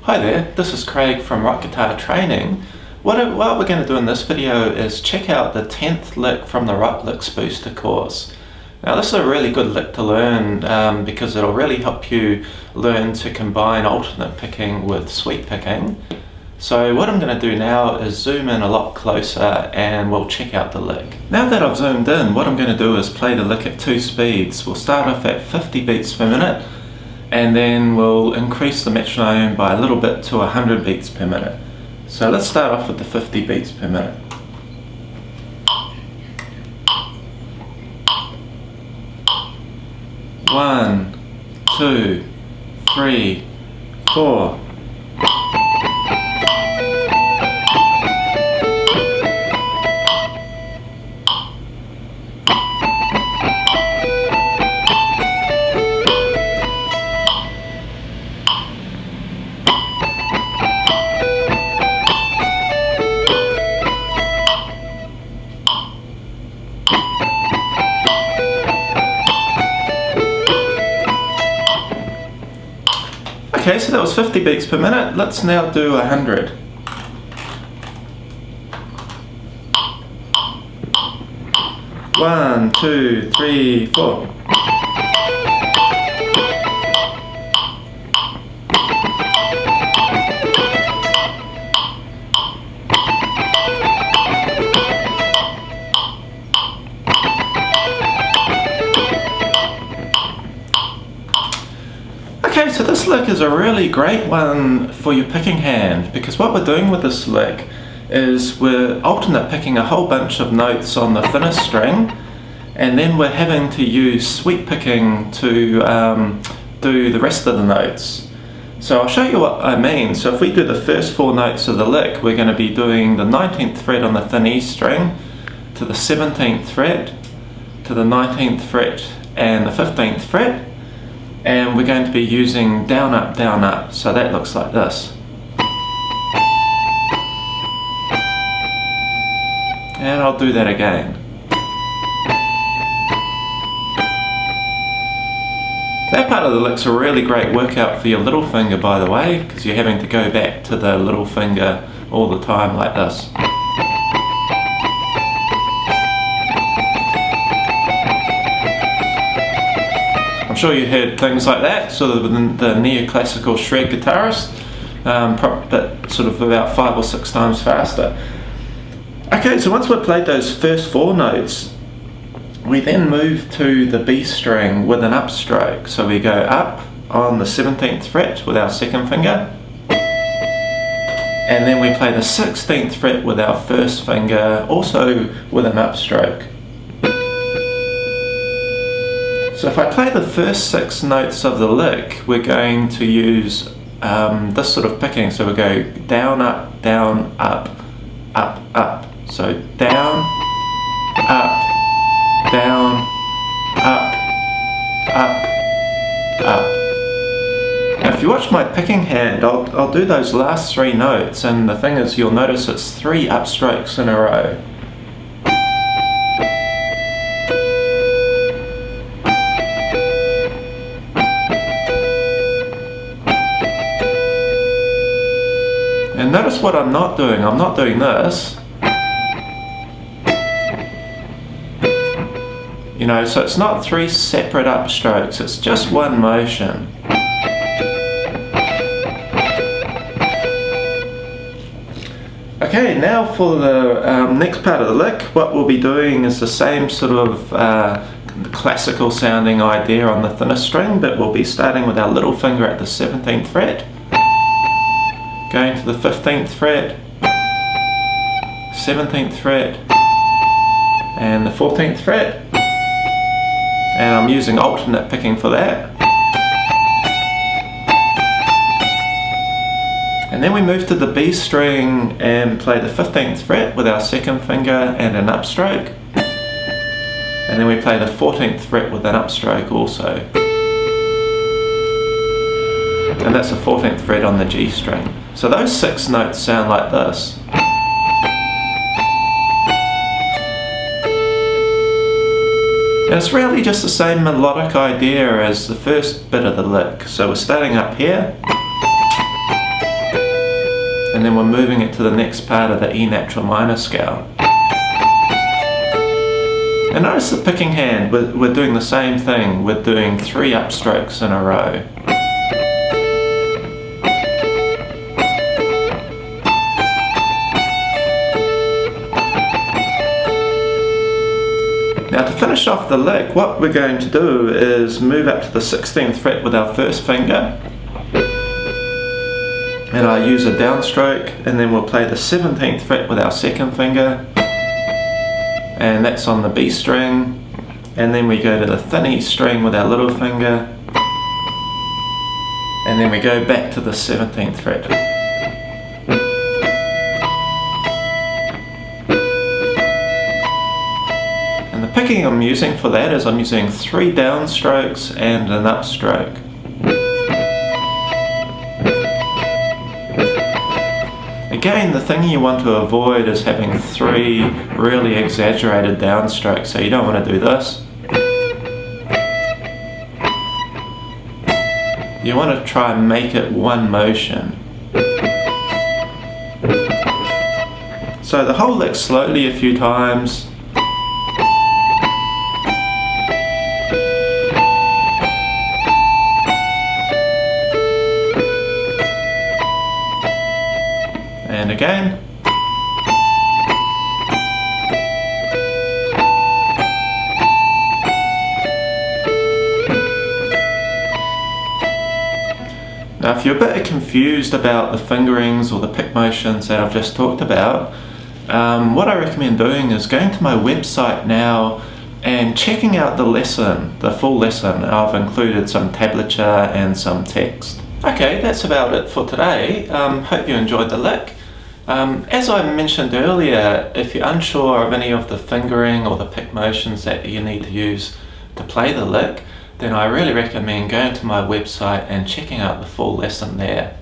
Hi there, this is Craig from Rock Guitar Training. What we're going to do in this video is check out the 10th lick from the Rock Licks Booster course. Now this is a really good lick to learn because it'll really help you learn to combine alternate picking with sweep picking. So what I'm going to do now is zoom in a lot closer and we'll check out the lick. Now that I've zoomed in, what I'm going to do is play the lick at two speeds. We'll start off at 50 beats per minute and then we'll increase the metronome by a little bit to 100 beats per minute. So let's start off with the 50 beats per minute. 1, 2, 3, 4. Okay, so that was 50 beats per minute. Let's now do 100. 1, 2, 3, 4. Okay, so this lick is a really great one for your picking hand because what we're doing with this lick is we're alternate picking a whole bunch of notes on the thinnest string and then we're having to use sweep picking to do the rest of the notes. So I'll show you what I mean. So if we do the first 4 notes of the lick, we're going to be doing the 19th fret on the thin E string to the 17th fret to the 19th fret and the 15th fret. And we're going to be using down, up, so that looks like this. And I'll do that again. That part of the lick's a really great workout for your little finger, by the way, because you're having to go back to the little finger all the time like this. I'm sure you heard things like that, sort of the neoclassical shred guitarist, but sort of about 5 or 6 times faster. Okay, so once we've played those first 4 notes, we then move to the B string with an upstroke. So we go up on the 17th fret with our second finger, and then we play the 16th fret with our first finger, also with an upstroke. So if I play the first 6 notes of the lick, we're going to use this sort of picking. So we go down, up, up, up. So down, up, down, up. Now if you watch my picking hand, I'll do those last 3 notes, and the thing is you'll notice it's 3 upstrokes in a row. And notice what I'm not doing this. You know, so it's not 3 separate upstrokes, it's just one motion. Okay, now for the next part of the lick, what we'll be doing is the same sort of classical sounding idea on the thinner string, but we'll be starting with our little finger at the 17th fret. Going to the 15th fret, 17th fret, and the 14th fret. And I'm using alternate picking for that. And then we move to the B string and play the 15th fret with our second finger and an upstroke. And then we play the 14th fret with an upstroke also. And that's the 14th fret on the G string. So those 6 notes sound like this. And it's really just the same melodic idea as the first bit of the lick. So we're starting up here. and then we're moving it to the next part of the E natural minor scale. And notice the picking hand, we're doing the same thing, we're doing 3 upstrokes in a row. Now to finish off the lick, what we're going to do is move up to the 16th fret with our first finger, and I use a downstroke, and then we'll play the 17th fret with our second finger, and that's on the B string, and then we go to the thin E string with our little finger, and then we go back to the 17th fret. And the picking I'm using for that is I'm using 3 downstrokes and an upstroke. Again, the thing you want to avoid is having 3 really exaggerated downstrokes, so you don't want to do this. You want to try and make it one motion. So the whole lick slowly a few times. And again. Now if you're a bit confused about the fingerings or the pick motions that I've just talked about, what I recommend doing is going to my website now and checking out the lesson, the full lesson. I've included some tablature and some text. Okay, that's about it for today. Hope you enjoyed the lick. As I mentioned earlier, if you're unsure of any of the fingering or the pick motions that you need to use to play the lick, then I really recommend going to my website and checking out the full lesson there.